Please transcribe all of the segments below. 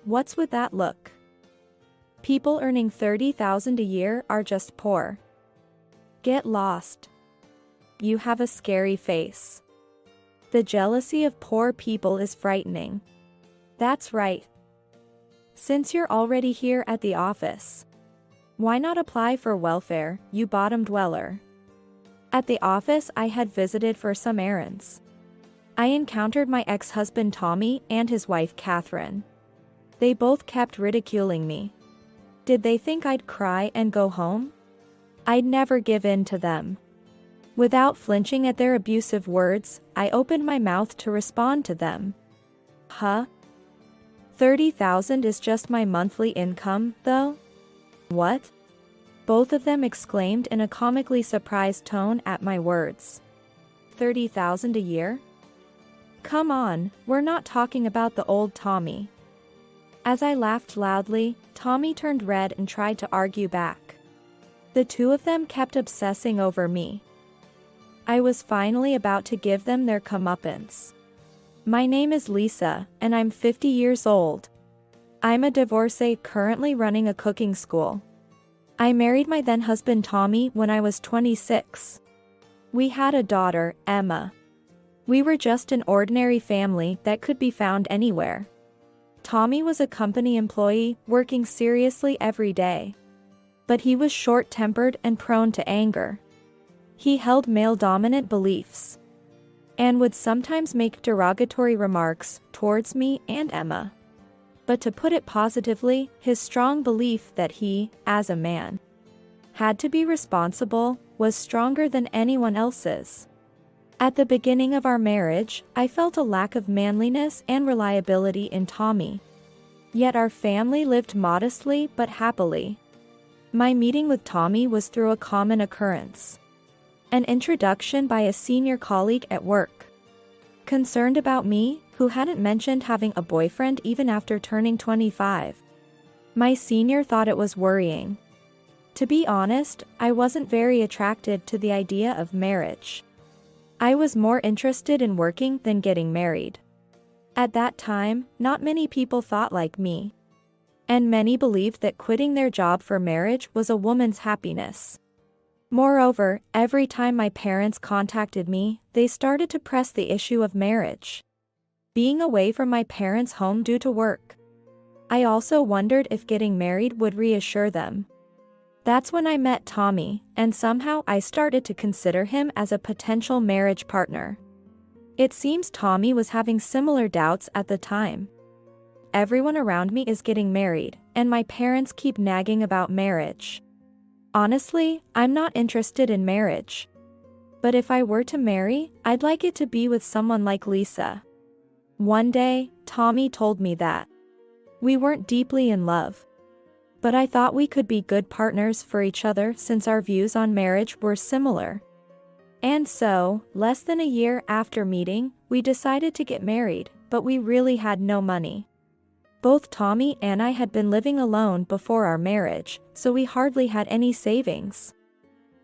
What's with that look? People earning $30,000 a year are just poor. Get lost. You have a scary face. The jealousy of poor people is frightening. That's right. Since you're already here at the office, why not apply for welfare, you bottom dweller? At the office I had visited for some errands. I encountered my ex-husband Tommy and his wife Catherine. They both kept ridiculing me. Did they think I'd cry and go home? I'd never give in to them. Without flinching at their abusive words, I opened my mouth to respond to them. Huh? $30,000 is just my monthly income, though? What? Both of them exclaimed in a comically surprised tone at my words. $30,000 a year? Come on, we're not talking about the old Tommy. As I laughed loudly, Tommy turned red and tried to argue back. The two of them kept obsessing over me. I was finally about to give them their comeuppance. My name is Lisa, and I'm 50 years old. I'm a divorcee currently running a cooking school. I married my then-husband Tommy when I was 26. We had a daughter, Emma. We were just an ordinary family that could be found anywhere. Tommy was a company employee working seriously every day. But he was short-tempered and prone to anger. He held male-dominant beliefs and would sometimes make derogatory remarks towards me and Emma. But to put it positively, his strong belief that he, as a man, had to be responsible was stronger than anyone else's. At the beginning of our marriage, I felt a lack of manliness and reliability in Tommy. Yet our family lived modestly but happily. My meeting with Tommy was through a common occurrence. An introduction by a senior colleague at work. Concerned about me, who hadn't mentioned having a boyfriend even after turning 25. My senior thought it was worrying. To be honest, I wasn't very attracted to the idea of marriage. I was more interested in working than getting married. At that time, not many people thought like me. And many believed that quitting their job for marriage was a woman's happiness. Moreover, every time my parents contacted me, they started to press the issue of marriage. Being away from my parents' home due to work. I also wondered if getting married would reassure them. That's when I met Tommy, and somehow I started to consider him as a potential marriage partner. It seems Tommy was having similar doubts at the time. Everyone around me is getting married, and my parents keep nagging about marriage. Honestly, I'm not interested in marriage. But if I were to marry, I'd like it to be with someone like Lisa. One day, Tommy told me that we weren't deeply in love. But I thought we could be good partners for each other since our views on marriage were similar. And so, less than a year after meeting, we decided to get married, but we really had no money. Both Tommy and I had been living alone before our marriage, so we hardly had any savings.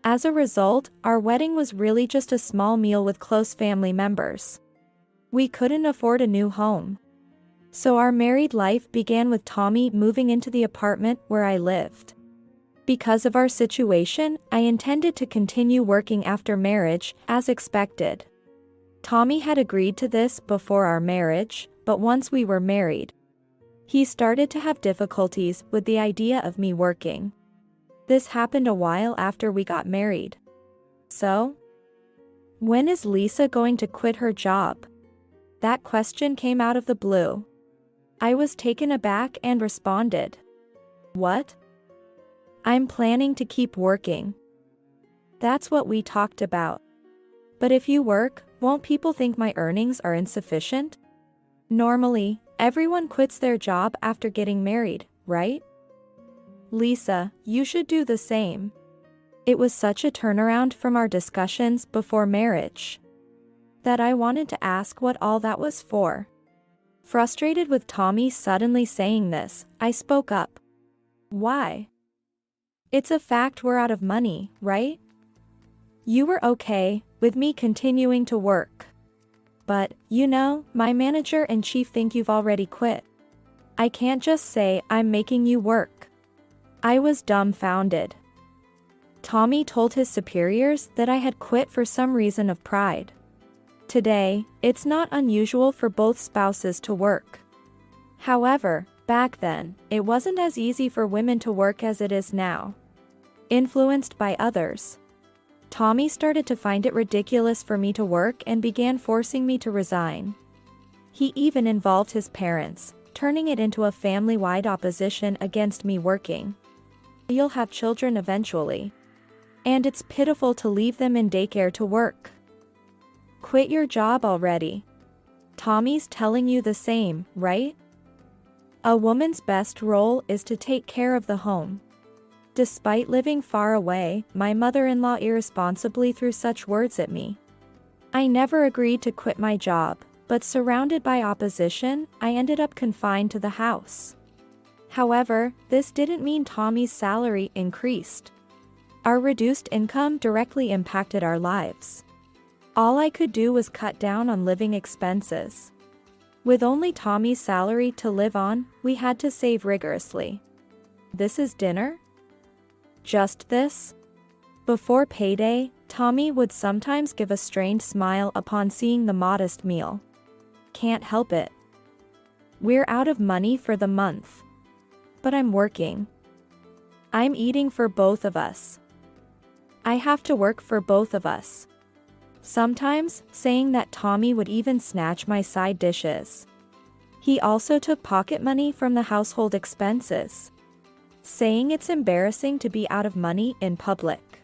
As a result, our wedding was really just a small meal with close family members. We couldn't afford a new home. So our married life began with Tommy moving into the apartment where I lived. Because of our situation, I intended to continue working after marriage, as expected. Tommy had agreed to this before our marriage, but once we were married, he started to have difficulties with the idea of me working. This happened a while after we got married. So, when is Lisa going to quit her job? That question came out of the blue. I was taken aback and responded, "What? I'm planning to keep working." That's what we talked about. But if you work, won't people think my earnings are insufficient? Normally, everyone quits their job after getting married, right? Lisa, you should do the same. It was such a turnaround from our discussions before marriage that I wanted to ask what all that was for. Frustrated with Tommy suddenly saying this, I spoke up. Why? It's a fact we're out of money, right? You were okay with me continuing to work. But, you know, my manager and chief think you've already quit. I can't just say I'm making you work. I was dumbfounded. Tommy told his superiors that I had quit for some reason of pride. Today, it's not unusual for both spouses to work. However, back then, it wasn't as easy for women to work as it is now. Influenced by others, Tommy started to find it ridiculous for me to work and began forcing me to resign. He even involved his parents, turning it into a family-wide opposition against me working. You'll have children eventually. And it's pitiful to leave them in daycare to work. Quit your job already. Tommy's telling you the same, right? A woman's best role is to take care of the home. Despite living far away, my mother-in-law irresponsibly threw such words at me. I never agreed to quit my job, but surrounded by opposition, I ended up confined to the house. However, this didn't mean Tommy's salary increased. Our reduced income directly impacted our lives. All I could do was cut down on living expenses. With only Tommy's salary to live on, we had to save rigorously. This is dinner? Just this? Before payday, Tommy would sometimes give a strained smile upon seeing the modest meal. Can't help it. We're out of money for the month. But I'm working. I'm eating for both of us. I have to work for both of us. Sometimes, saying that Tommy would even snatch my side dishes. He also took pocket money from the household expenses, saying it's embarrassing to be out of money in public.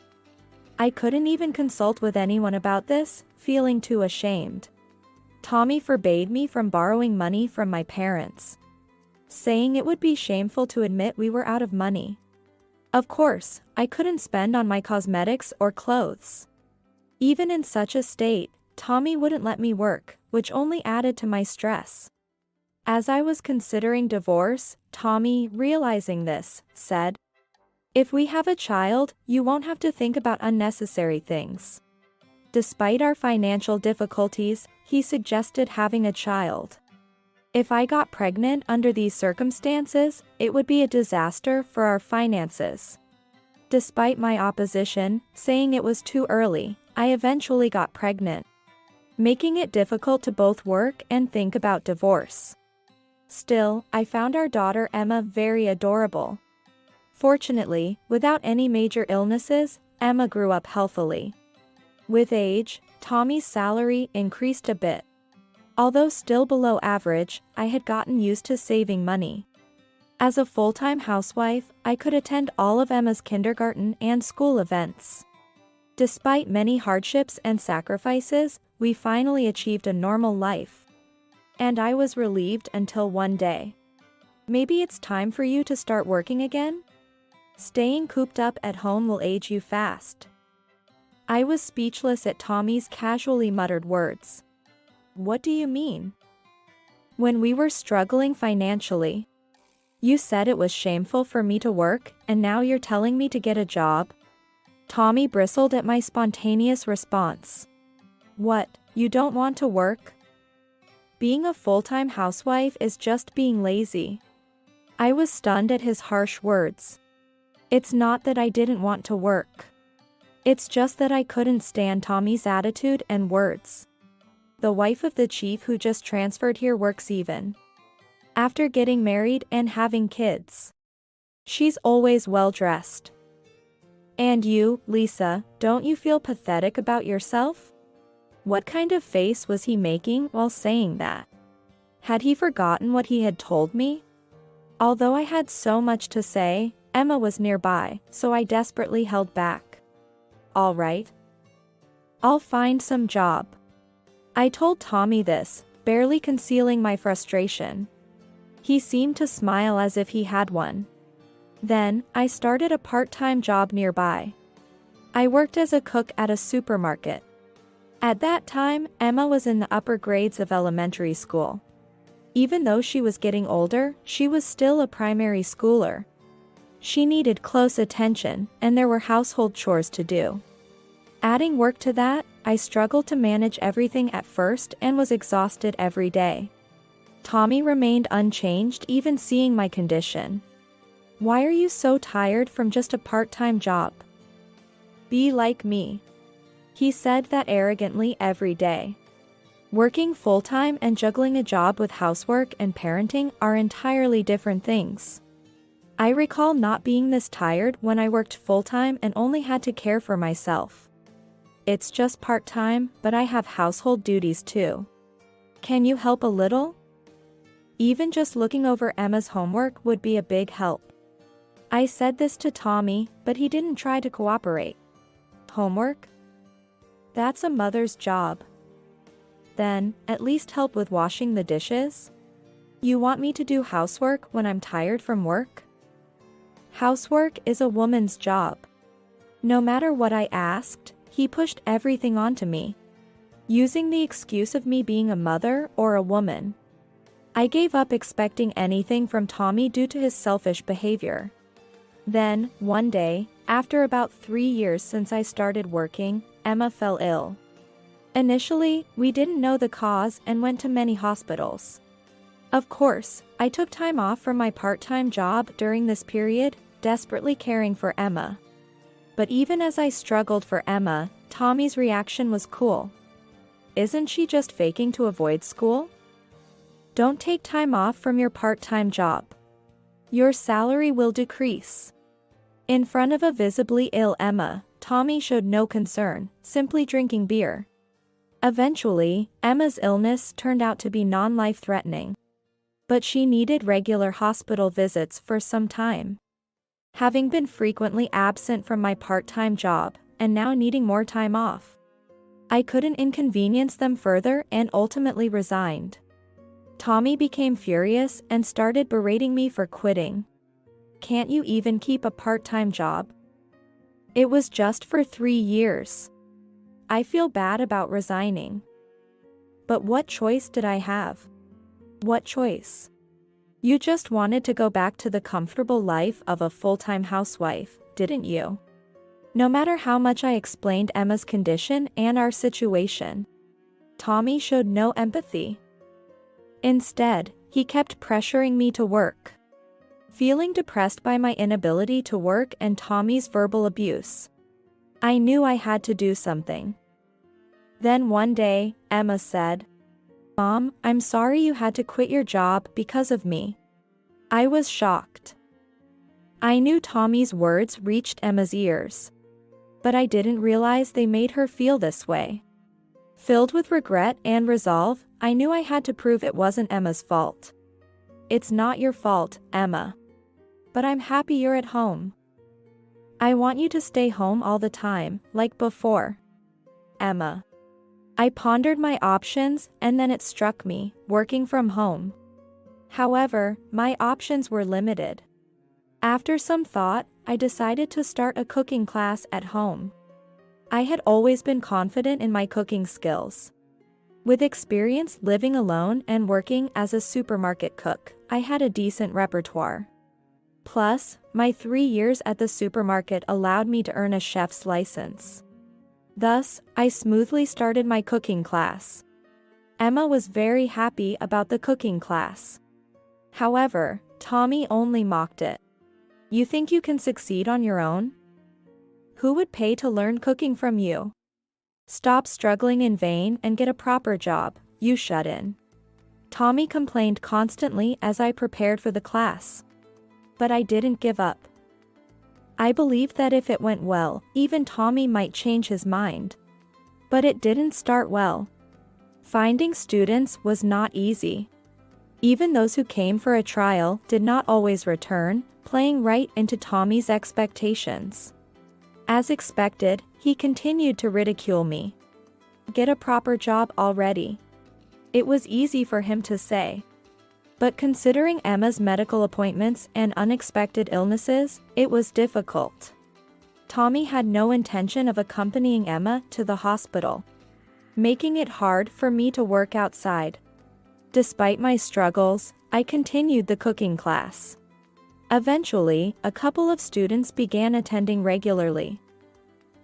I couldn't even consult with anyone about this, feeling too ashamed. Tommy forbade me from borrowing money from my parents, saying it would be shameful to admit we were out of money. Of course, I couldn't spend on my cosmetics or clothes. Even in such a state, Tommy wouldn't let me work, which only added to my stress. As I was considering divorce, Tommy, realizing this, said, "If we have a child, you won't have to think about unnecessary things." Despite our financial difficulties, he suggested having a child. If I got pregnant under these circumstances, it would be a disaster for our finances. Despite my opposition, saying it was too early, I eventually got pregnant, making it difficult to both work and think about divorce. Still, I found our daughter Emma very adorable. Fortunately, without any major illnesses, Emma grew up healthily. With age, Tommy's salary increased a bit. Although still below average, I had gotten used to saving money. As a full-time housewife, I could attend all of Emma's kindergarten and school events. Despite many hardships and sacrifices, we finally achieved a normal life. And I was relieved until one day. Maybe it's time for you to start working again? Staying cooped up at home will age you fast. I was speechless at Tommy's casually muttered words. What do you mean? When we were struggling financially, you said it was shameful for me to work, and now you're telling me to get a job? Tommy bristled at my spontaneous response. What, you don't want to work? Being a full-time housewife is just being lazy. I was stunned at his harsh words. It's not that I didn't want to work. It's just that I couldn't stand Tommy's attitude and words. The wife of the chief who just transferred here works even after getting married and having kids. She's always well-dressed. And you, Lisa, don't you feel pathetic about yourself? What kind of face was he making while saying that? Had he forgotten what he had told me? Although I had so much to say, Emma was nearby, so I desperately held back. All right. I'll find some job. I told Tommy this, barely concealing my frustration. He seemed to smile as if he had one. Then, I started a part-time job nearby. I worked as a cook at a supermarket. At that time, Emma was in the upper grades of elementary school. Even though she was getting older, she was still a primary schooler. She needed close attention, and there were household chores to do. Adding work to that, I struggled to manage everything at first and was exhausted every day. Tommy remained unchanged even seeing my condition. Why are you so tired from just a part-time job? Be like me. He said that arrogantly every day. Working full-time and juggling a job with housework and parenting are entirely different things. I recall not being this tired when I worked full-time and only had to care for myself. It's just part-time, but I have household duties too. Can you help a little? Even just looking over Emma's homework would be a big help. I said this to Tommy, but he didn't try to cooperate. Homework? That's a mother's job. Then, at least help with washing the dishes? You want me to do housework when I'm tired from work? Housework is a woman's job. No matter what I asked, he pushed everything onto me, using the excuse of me being a mother or a woman. I gave up expecting anything from Tommy due to his selfish behavior. Then, one day, after about 3 years since I started working, Emma fell ill. Initially, we didn't know the cause and went to many hospitals. Of course, I took time off from my part-time job during this period, desperately caring for Emma. But even as I struggled for Emma, Tommy's reaction was cool. Isn't she just faking to avoid school? Don't take time off from your part-time job. Your salary will decrease. In front of a visibly ill Emma, Tommy showed no concern, simply drinking beer. Eventually, Emma's illness turned out to be non-life-threatening. But she needed regular hospital visits for some time. Having been frequently absent from my part-time job, and now needing more time off, I couldn't inconvenience them further and ultimately resigned. Tommy became furious and started berating me for quitting. Can't you even keep a part-time job? It was just for 3 years. I feel bad about resigning. But what choice did I have? What choice? You just wanted to go back to the comfortable life of a full-time housewife, didn't you? No matter how much I explained Emma's condition and our situation, Tommy showed no empathy. Instead, he kept pressuring me to work. Feeling depressed by my inability to work and Tommy's verbal abuse, I knew I had to do something. Then one day, Emma said, "Mom, I'm sorry you had to quit your job because of me." I was shocked. I knew Tommy's words reached Emma's ears, but I didn't realize they made her feel this way. Filled with regret and resolve, I knew I had to prove it wasn't Emma's fault. It's not your fault, Emma. But I'm happy you're at home. I want you to stay home all the time, like before. Emma. I pondered my options and then it struck me, working from home. However, my options were limited. After some thought, I decided to start a cooking class at home. I had always been confident in my cooking skills. With experience living alone and working as a supermarket cook, I had a decent repertoire. Plus, my 3 years at the supermarket allowed me to earn a chef's license. Thus, I smoothly started my cooking class. Emma was very happy about the cooking class. However, Tommy only mocked it. You think you can succeed on your own? Who would pay to learn cooking from you? Stop struggling in vain and get a proper job, you shut in. Tommy complained constantly as I prepared for the class. But I didn't give up. I believed that if it went well, even Tommy might change his mind. But it didn't start well. Finding students was not easy. Even those who came for a trial did not always return, playing right into Tommy's expectations. As expected, he continued to ridicule me. Get a proper job already. It was easy for him to say. But considering Emma's medical appointments and unexpected illnesses, it was difficult. Tommy had no intention of accompanying Emma to the hospital, making it hard for me to work outside. Despite my struggles, I continued the cooking class. Eventually, a couple of students began attending regularly.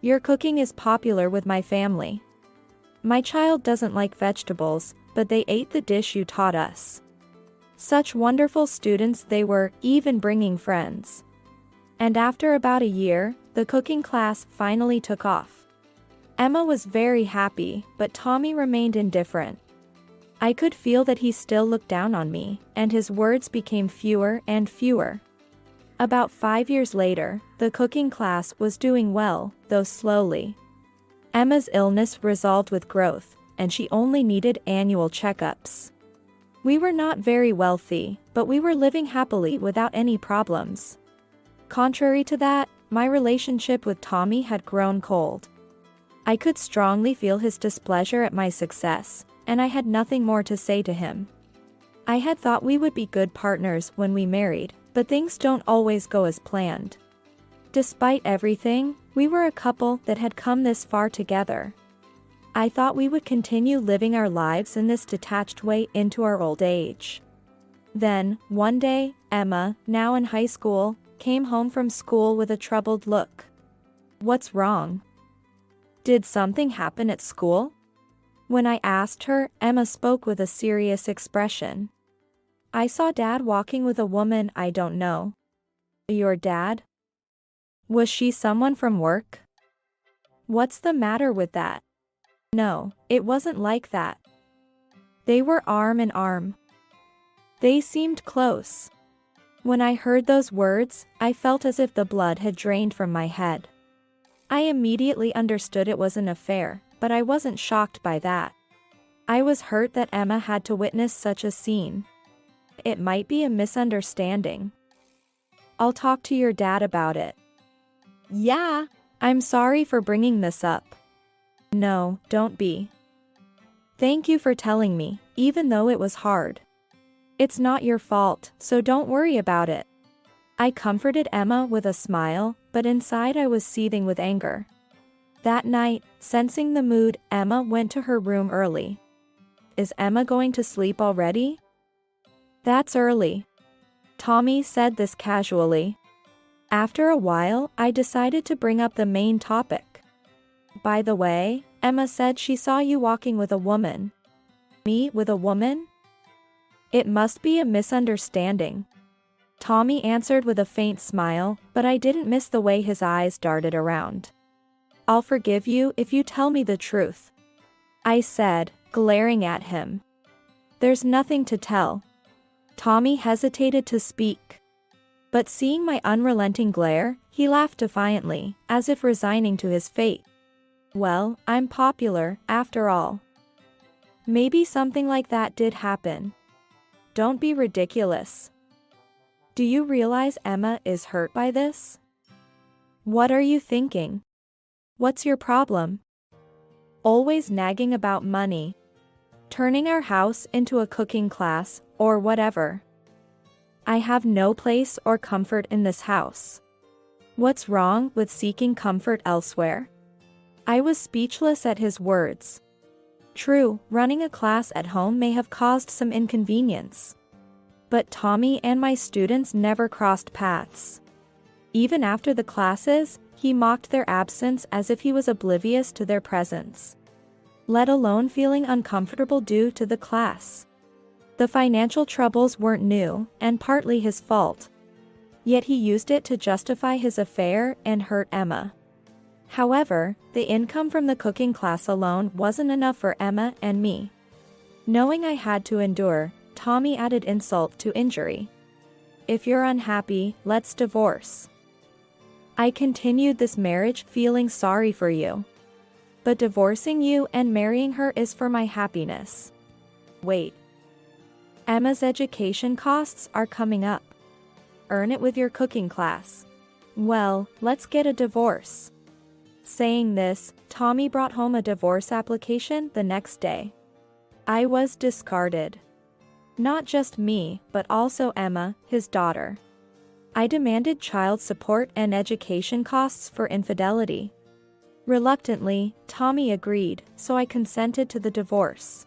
Your cooking is popular with my family. My child doesn't like vegetables, but they ate the dish you taught us. Such wonderful students they were, even bringing friends. And after about a year, the cooking class finally took off. Emma was very happy, but Tommy remained indifferent. I could feel that he still looked down on me, and his words became fewer and fewer. About 5 years later, the cooking class was doing well, though slowly. Emma's illness resolved with growth, and she only needed annual checkups. We were not very wealthy, but we were living happily without any problems. Contrary to that, my relationship with Tommy had grown cold. I could strongly feel his displeasure at my success, and I had nothing more to say to him. I had thought we would be good partners when we married, but things don't always go as planned. Despite everything, we were a couple that had come this far together. I thought we would continue living our lives in this detached way into our old age. Then, one day, Emma, now in high school, came home from school with a troubled look. "What's wrong? Did something happen at school?" When I asked her, Emma spoke with a serious expression. "I saw Dad walking with a woman I don't know." "Your dad? Was she someone from work?" "What's the matter with that?" "No, it wasn't like that. They were arm in arm. They seemed close." When I heard those words, I felt as if the blood had drained from my head. I immediately understood it was an affair, but I wasn't shocked by that. I was hurt that Emma had to witness such a scene. It might be a misunderstanding. "I'll talk to your dad about it." "Yeah, I'm sorry for bringing this up." "No, don't be. Thank you for telling me, even though it was hard. It's not your fault, so don't worry about it." I comforted Emma with a smile, but inside I was seething with anger. That night, sensing the mood, Emma went to her room early. "Is Emma going to sleep already?" "That's early." Tommy said this casually. After a while, I decided to bring up the main topic. "By the way, Emma said she saw you walking with a woman." "Me with a woman?" "It must be a misunderstanding." Tommy answered with a faint smile, but I didn't miss the way his eyes darted around. "I'll forgive you if you tell me the truth," I said, glaring at him. "There's nothing to tell." Tommy hesitated to speak. But seeing my unrelenting glare, he laughed defiantly, as if resigning to his fate. "Well, I'm popular, after all. Maybe something like that did happen. Don't be ridiculous. Do you realize Emma is hurt by this? What are you thinking? What's your problem? Always nagging about money. Turning our house into a cooking class, or whatever. I have no place or comfort in this house. What's wrong with seeking comfort elsewhere?" I was speechless at his words. True, running a class at home may have caused some inconvenience. But Tommy and my students never crossed paths. Even after the classes, he mocked their absence as if he was oblivious to their presence. Let alone feeling uncomfortable due to the class. The financial troubles weren't new, and partly his fault. Yet he used it to justify his affair and hurt Emma. However, the income from the cooking class alone wasn't enough for Emma and me. Knowing I had to endure, Tommy added insult to injury. "If you're unhappy, let's divorce." I continued this marriage feeling sorry for you. But divorcing you and marrying her is for my happiness. Wait. Emma's education costs are coming up. Earn it with your cooking class. Well, let's get a divorce. Saying this, Tommy brought home a divorce application the next day. I was discarded. Not just me, but also Emma, his daughter. I demanded child support and education costs for infidelity. Reluctantly, Tommy agreed, so I consented to the divorce.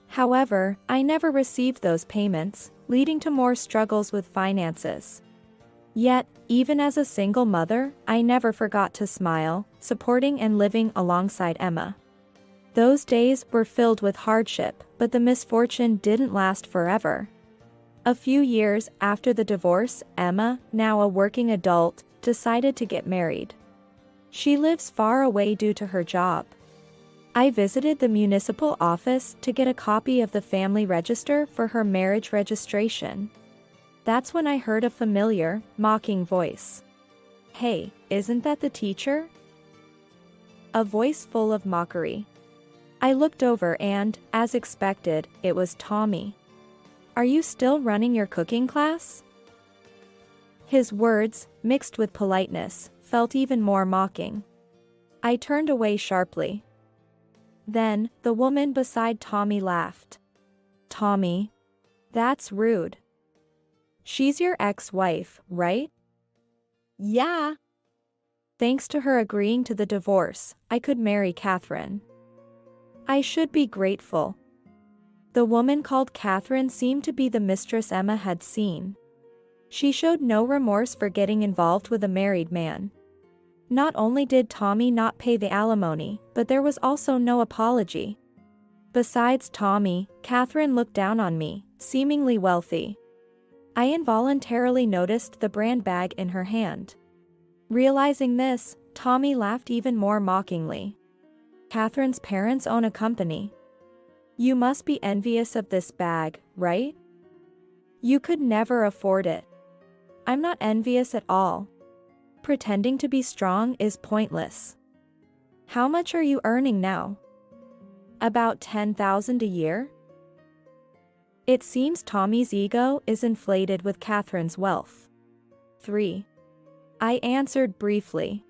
However, I never received those payments, leading to more struggles with finances. Yet, even as a single mother, I never forgot to smile, supporting and living alongside Emma. Those days were filled with hardship, but the misfortune didn't last forever. A few years after the divorce, Emma, now a working adult, decided to get married. She lives far away due to her job. I visited the municipal office to get a copy of the family register for her marriage registration. That's when I heard a familiar, mocking voice. "Hey, isn't that the teacher?" A voice full of mockery. I looked over and, as expected, it was Tommy. "Are you still running your cooking class?" His words, mixed with politeness, felt even more mocking. I turned away sharply. Then, the woman beside Tommy laughed. "Tommy? That's rude. She's your ex-wife, right?" Yeah. Thanks to her agreeing to the divorce, I could marry Catherine. I should be grateful. The woman called Catherine seemed to be the mistress Emma had seen. She showed no remorse for getting involved with a married man. Not only did Tommy not pay the alimony, but there was also no apology. Besides Tommy, Catherine looked down on me, seemingly wealthy. I involuntarily noticed the brand bag in her hand. Realizing this, Tommy laughed even more mockingly. "Catherine's parents own a company. You must be envious of this bag, right? You could never afford it." "I'm not envious at all. Pretending to be strong is pointless." "How much are you earning now?" "About 10,000 a year." It seems Tommy's ego is inflated with Catherine's wealth. 3. I answered briefly.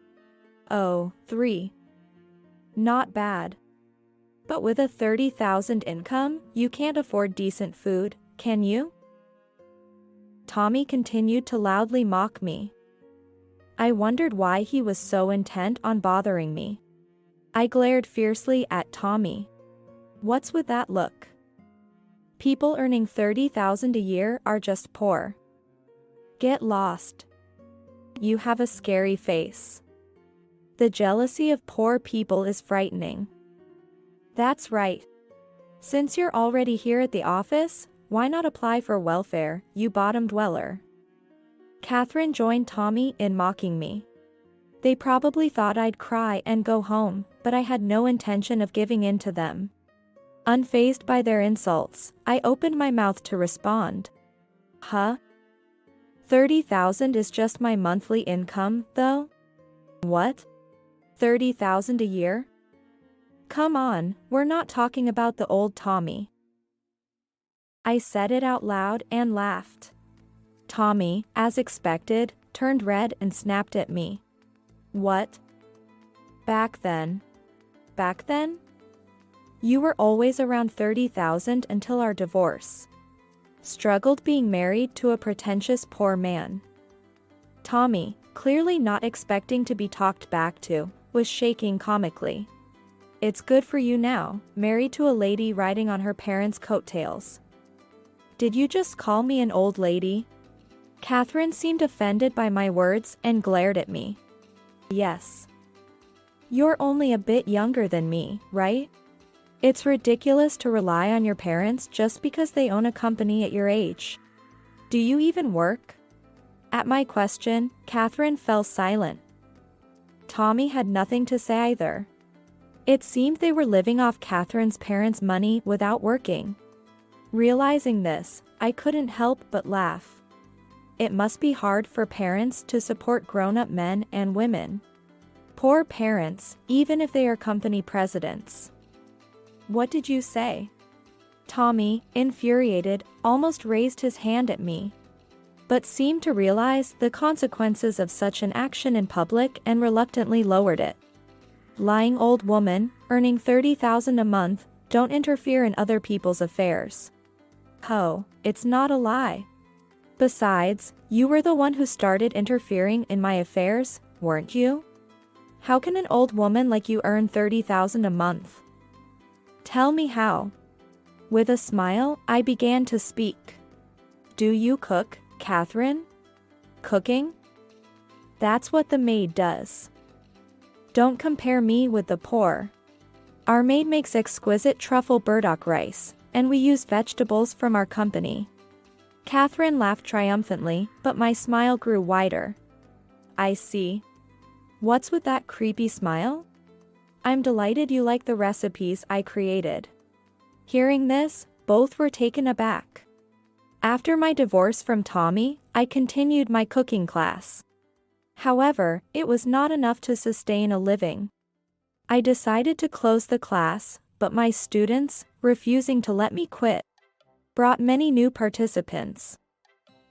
"Oh, 3. Not bad. But with a 30,000 income, you can't afford decent food, can you?" Tommy continued to loudly mock me. I wondered why he was so intent on bothering me. I glared fiercely at Tommy. "What's with that look? People earning 30,000 a year are just poor. Get lost. You have a scary face. The jealousy of poor people is frightening." "That's right. Since you're already here at the office, why not apply for welfare, you bottom dweller?" Catherine joined Tommy in mocking me. They probably thought I'd cry and go home, but I had no intention of giving in to them. Unfazed by their insults, I opened my mouth to respond. "Huh? 30,000 is just my monthly income, though?" "What? 30,000 a year? Come on, we're not talking about the old Tommy." I said it out loud and laughed. Tommy, as expected, turned red and snapped at me. "What? Back then? Back then? You were always around 30,000 until our divorce. Struggled being married to a pretentious poor man." Tommy, clearly not expecting to be talked back to, was shaking comically. "It's good for you now, married to a lady riding on her parents' coattails." "Did you just call me an old lady?" Catherine seemed offended by my words and glared at me. "Yes. You're only a bit younger than me, right? It's ridiculous to rely on your parents just because they own a company at your age. Do you even work?" At my question, Catherine fell silent. Tommy had nothing to say either. It seemed they were living off Catherine's parents' money without working. Realizing this, I couldn't help but laugh. It must be hard for parents to support grown-up men and women. Poor parents, even if they are company presidents. "What did you say?" Tommy, infuriated, almost raised his hand at me, but seemed to realize the consequences of such an action in public and reluctantly lowered it. "Lying old woman, earning 30,000 a month, don't interfere in other people's affairs." "Oh, it's not a lie. Besides, you were the one who started interfering in my affairs, weren't you? How can an old woman like you earn 30,000 a month? Tell me how." With a smile, I began to speak. "Do you cook, Catherine? Cooking? That's what the maid does. Don't compare me with the poor. Our maid makes exquisite truffle burdock rice, and we use vegetables from our company. Catherine laughed triumphantly, but my smile grew wider. I see. What's with that creepy smile? I'm delighted you like the recipes I created. Hearing this, both were taken aback. After my divorce from Tommy, I continued my cooking class. However, it was not enough to sustain a living. I decided to close the class, but my students, refusing to let me quit, brought many new participants.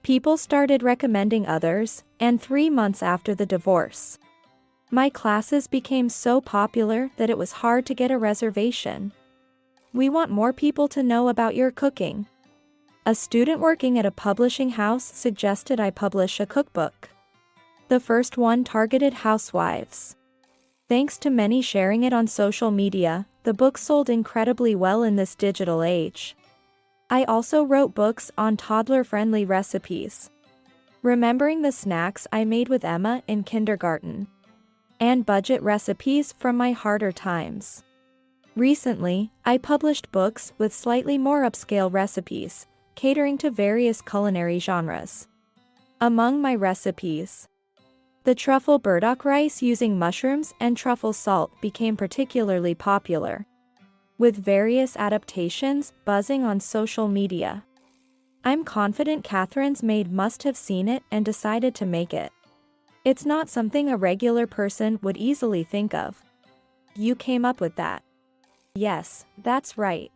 People started recommending others, and 3 months after the divorce, my classes became so popular that it was hard to get a reservation. We want more people to know about your cooking. A student working at a publishing house suggested I publish a cookbook. The first one targeted housewives. Thanks to many sharing it on social media, the book sold incredibly well in this digital age. I also wrote books on toddler-friendly recipes, remembering the snacks I made with Emma in kindergarten, and budget recipes from my harder times. Recently, I published books with slightly more upscale recipes, catering to various culinary genres. Among my recipes, the truffle burdock rice using mushrooms and truffle salt became particularly popular, with various adaptations buzzing on social media. I'm confident Catherine's maid must have seen it and decided to make it. It's not something a regular person would easily think of. You came up with that. Yes, that's right.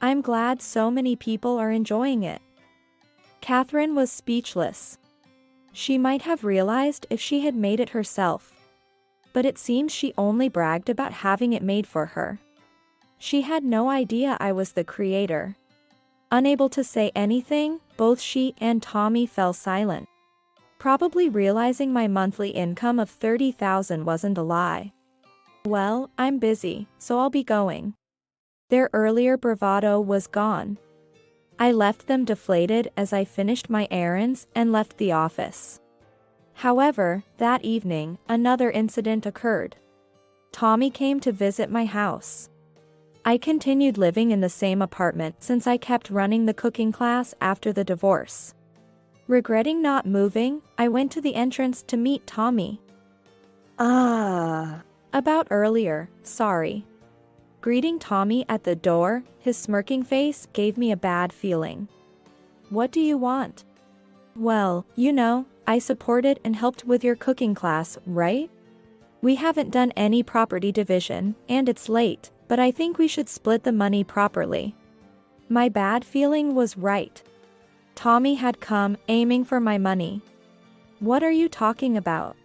I'm glad so many people are enjoying it. Catherine was speechless. She might have realized if she had made it herself, but it seems she only bragged about having it made for her. She had no idea I was the creator. Unable to say anything, both she and Tommy fell silent, probably realizing my monthly income of $30,000 wasn't a lie. Well, I'm busy, so I'll be going. Their earlier bravado was gone. I left them deflated as I finished my errands and left the office. However, that evening, another incident occurred. Tommy came to visit my house. I continued living in the same apartment since I kept running the cooking class after the divorce. Regretting not moving, I went to the entrance to meet Tommy. About earlier, sorry. Greeting Tommy at the door, his smirking face gave me a bad feeling. What do you want? Well, you know, I supported and helped with your cooking class, right? We haven't done any property division, and it's late, but I think we should split the money properly. My bad feeling was right. Tommy had come, aiming for my money. What are you talking about?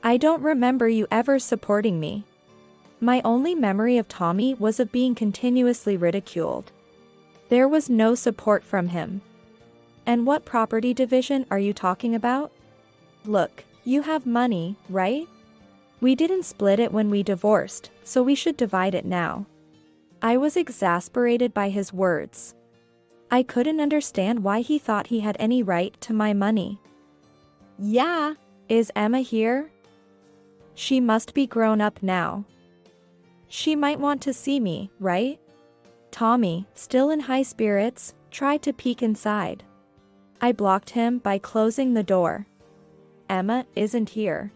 I don't remember you ever supporting me. My only memory of Tommy was of being continuously ridiculed. There was no support from him. And what property division are you talking about? Look, you have money, right? We didn't split it when we divorced, so we should divide it now. I was exasperated by his words. I couldn't understand why he thought he had any right to my money. Yeah. Is Emma here? She must be grown up now. She might want to see me, right? Tommy, still in high spirits, tried to peek inside. I blocked him by closing the door. Emma isn't here.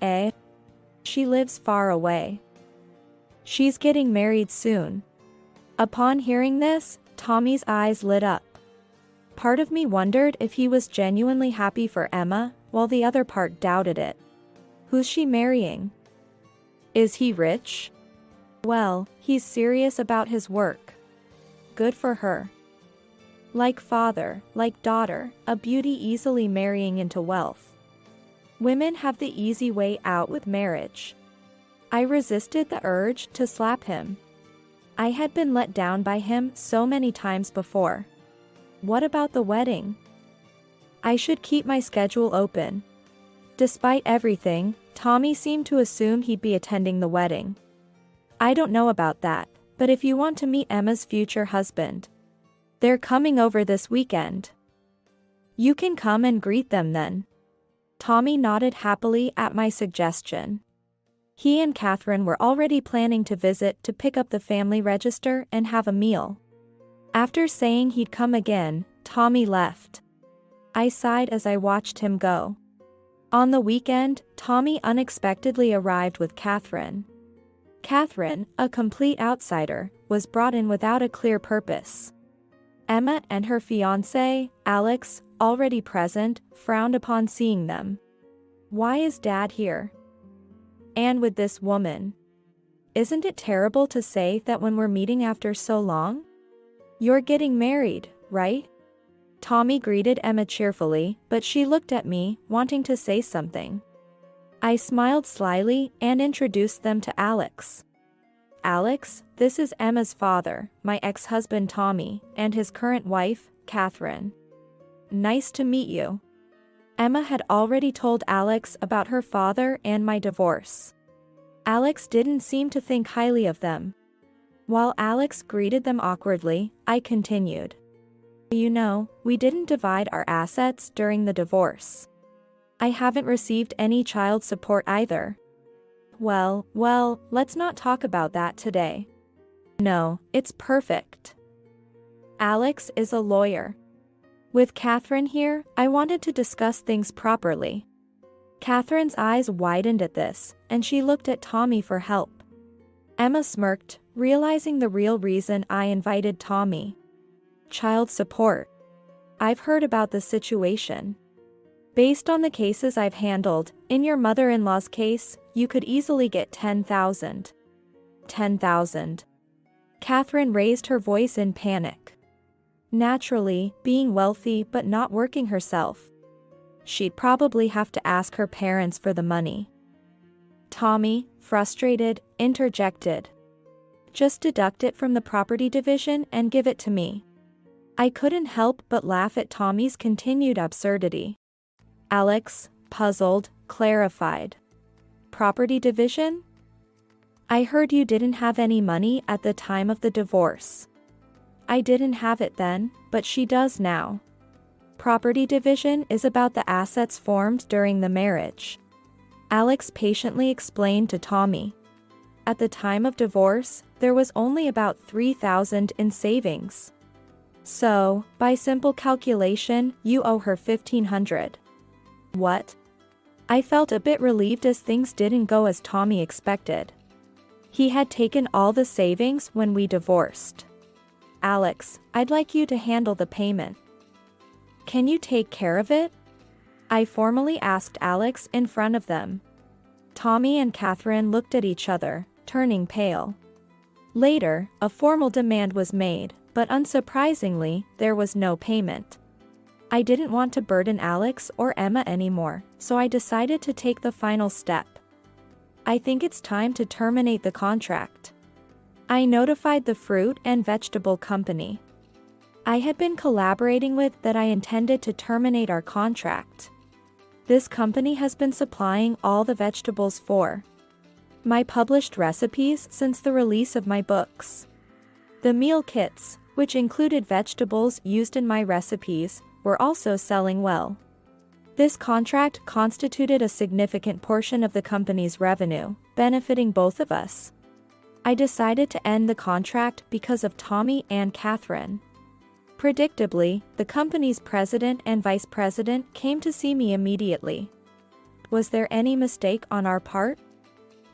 Eh? She lives far away. She's getting married soon. Upon hearing this, Tommy's eyes lit up. Part of me wondered if he was genuinely happy for Emma, while the other part doubted it. Who's she marrying? Is he rich? Well, he's serious about his work. Good for her. Like father, like daughter, a beauty easily marrying into wealth. Women have the easy way out with marriage. I resisted the urge to slap him. I had been let down by him so many times before. What about the wedding? I should keep my schedule open. Despite everything, Tommy seemed to assume he'd be attending the wedding. I don't know about that, but if you want to meet Emma's future husband, they're coming over this weekend. You can come and greet them then. Tommy nodded happily at my suggestion. He and Catherine were already planning to visit to pick up the family register and have a meal. After saying he'd come again, Tommy left. I sighed as I watched him go. On the weekend, Tommy unexpectedly arrived with Catherine. Catherine, a complete outsider, was brought in without a clear purpose. Emma and her fiancé, Alex, already present, frowned upon seeing them. Why is Dad here? And with this woman? Isn't it terrible to say that when we're meeting after so long? You're getting married, right? Tommy greeted Emma cheerfully, but she looked at me, wanting to say something. I smiled slyly and introduced them to Alex. Alex, this is Emma's father, my ex-husband Tommy, and his current wife, Catherine. Nice to meet you. Emma had already told Alex about her father and my divorce. Alex didn't seem to think highly of them. While Alex greeted them awkwardly, I continued. You know, we didn't divide our assets during the divorce. I haven't received any child support either. Well, let's not talk about that today. No, it's perfect. Alex is a lawyer. With Catherine here, I wanted to discuss things properly. Catherine's eyes widened at this, and she looked at Tommy for help. Emma smirked, realizing the real reason I invited Tommy. Child support. I've heard about the situation. Based on the cases I've handled, in your mother-in-law's case, you could easily get $10,000. $10,000. Catherine raised her voice in panic. Naturally, being wealthy but not working herself, she'd probably have to ask her parents for the money. Tommy, frustrated, interjected. Just deduct it from the property division and give it to me. I couldn't help but laugh at Tommy's continued absurdity. Alex, puzzled, clarified. Property division? I heard you didn't have any money at the time of the divorce. I didn't have it then, but she does now. Property division is about the assets formed during the marriage. Alex patiently explained to Tommy. At the time of divorce, there was only about $3,000 in savings. So, by simple calculation, you owe her $1,500. What? I felt a bit relieved as things didn't go as Tommy expected. He had taken all the savings when we divorced. Alex, I'd like you to handle the payment. Can you take care of it? I formally asked Alex in front of them. Tommy and Catherine looked at each other, turning pale. Later, a formal demand was made, but unsurprisingly, there was no payment. I didn't want to burden Alex or Emma anymore, so I decided to take the final step. I think it's time to terminate the contract. I notified the fruit and vegetable company I had been collaborating with that I intended to terminate our contract. This company has been supplying all the vegetables for my published recipes since the release of my books. The meal kits, which included vegetables used in my recipes, were also selling well. This contract constituted a significant portion of the company's revenue, benefiting both of us. I decided to end the contract because of Tommy and Catherine. Predictably, the company's president and vice president came to see me immediately. Was there any mistake on our part?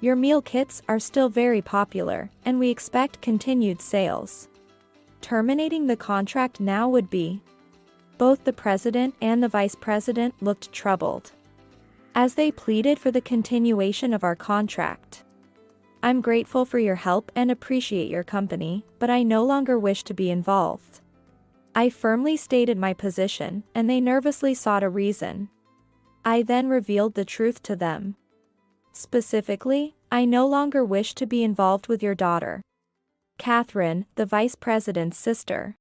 Your meal kits are still very popular, and we expect continued sales. Terminating the contract now would be. Both the president and the vice president looked troubled, as they pleaded for the continuation of our contract. I'm grateful for your help and appreciate your company, but I no longer wish to be involved. I firmly stated my position, and they nervously sought a reason. I then revealed the truth to them. Specifically, I no longer wish to be involved with your daughter, Catherine, the vice president's sister.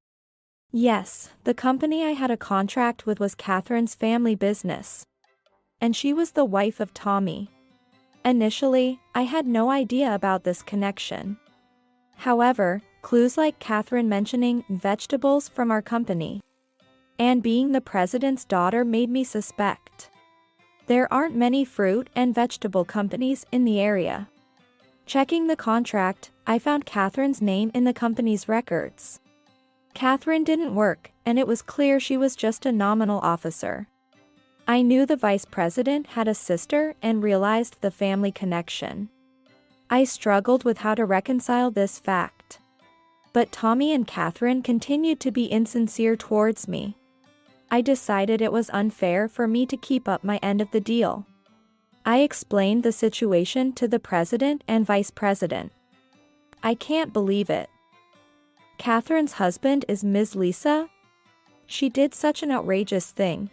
Yes, the company I had a contract with was Catherine's family business, and she was the wife of Tommy. Initially, I had no idea about this connection. However, clues like Catherine mentioning vegetables from our company and being the president's daughter made me suspect. There aren't many fruit and vegetable companies in the area. Checking the contract, I found Catherine's name in the company's records. Catherine didn't work, and it was clear she was just a nominal officer. I knew the vice president had a sister and realized the family connection. I struggled with how to reconcile this fact. But Tommy and Catherine continued to be insincere towards me. I decided it was unfair for me to keep up my end of the deal. I explained the situation to the president and vice president. I can't believe it. Catherine's husband is Ms. Lisa? She did such an outrageous thing.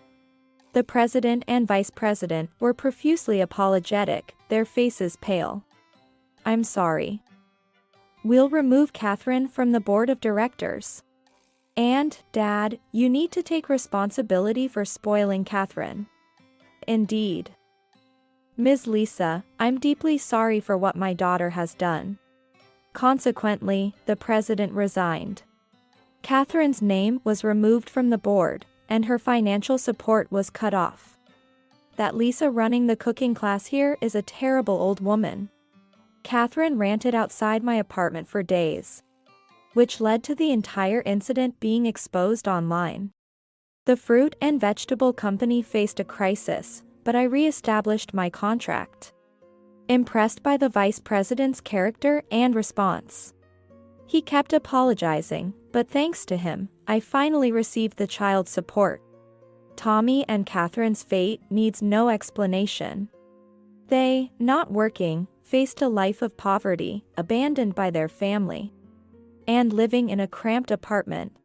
The president and vice president were profusely apologetic, their faces pale. I'm sorry. We'll remove Catherine from the board of directors. And, Dad, you need to take responsibility for spoiling Catherine. Indeed. Ms. Lisa, I'm deeply sorry for what my daughter has done. Consequently, the president resigned. Catherine's name was removed from the board, and her financial support was cut off. That Lisa running the cooking class here is a terrible old woman. Catherine ranted outside my apartment for days, which led to the entire incident being exposed online. The fruit and vegetable company faced a crisis, but I re-established my contract. Impressed by the vice president's character and response. He kept apologizing, but thanks to him, I finally received the child support. Tommy and Catherine's fate needs no explanation. They, not working, faced a life of poverty, abandoned by their family, and living in a cramped apartment.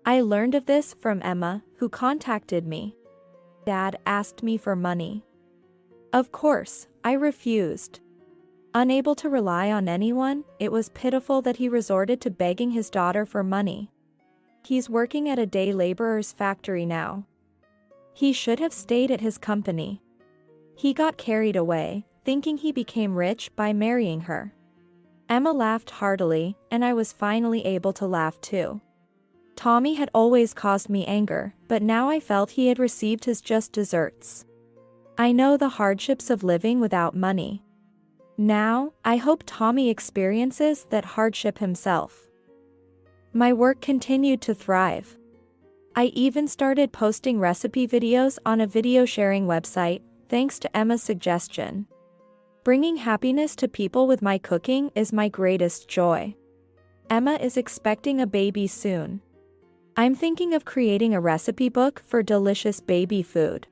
I learned of this from Emma, who contacted me. Dad asked me for money. Of course, I refused. Unable to rely on anyone, it was pitiful that he resorted to begging his daughter for money. He's working at a day laborer's factory now. He should have stayed at his company. He got carried away, thinking he became rich by marrying her. Emma laughed heartily, and I was finally able to laugh too. Tommy had always caused me anger, but now I felt he had received his just desserts. I know the hardships of living without money. Now, I hope Tommy experiences that hardship himself. My work continued to thrive. I even started posting recipe videos on a video sharing website, thanks to Emma's suggestion. Bringing happiness to people with my cooking is my greatest joy. Emma is expecting a baby soon. I'm thinking of creating a recipe book for delicious baby food.